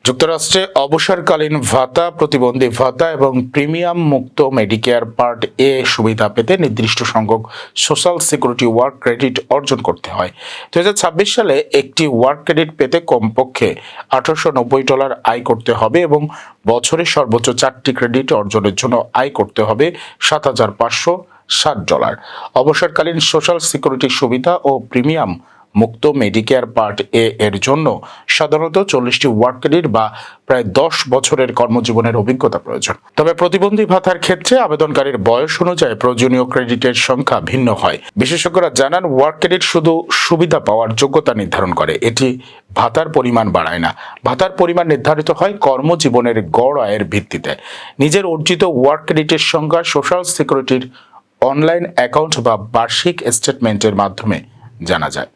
যুক্তরাষ্ট্রে অবসরকালীন ভাতা, প্রতিবন্ধী ভাতা এবং প্রিমিয়াম মুক্ত মেডিকেয়ার পার্ট এ সুবিধা পেতে নির্দিষ্ট সংখ্যক সোশ্যাল সিকিউরিটি ওয়ার্ক ক্রেডিট অর্জন করতে হয়। 2026 সালে একটি ওয়ার্ক ক্রেডিট পেতে কমপক্ষে $1890 আয় করতে হবে এবং বছরে সর্বোচ্চ 4টি ক্রেডিট অর্জনের জন্য আয় করতে হবে $7,560। অবসরকালীন সোশ্যাল সিকিউরিটি সুবিধা ও প্রিমিয়াম মুক্ত মেডিকেয়ার পার্ট এ এর জন্য সাধারণত 40টি ওয়ার্ক ক্রেডিট বা প্রায় 10 বছরের কর্মজীবনের অভিজ্ঞতা প্রয়োজন। তবে প্রতিবন্ধী ভাতার ক্ষেত্রে আবেদনকারীর বয়স অনুযায়ী প্রয়োজনীয় ক্রেডিটের সংখ্যা ভিন্ন হয়। বিশেষজ্ঞরা জানান, ওয়ার্ক ক্রেডিট শুধু সুবিধা পাওয়ার যোগ্যতা নির্ধারণ করে, এটি ভাতার পরিমাণ বাড়ায় না। ভাতার পরিমাণ নির্ধারিত হয় কর্মজীবনের গড় আয়ের ভিত্তিতে। নিজের অর্জিত ওয়ার্ক ক্রেডিটের সংখ্যা সোশ্যাল সিকিউরিটির অনলাইন অ্যাকাউন্ট বা বার্ষিক স্টেটমেন্টের মাধ্যমে জানা যায়।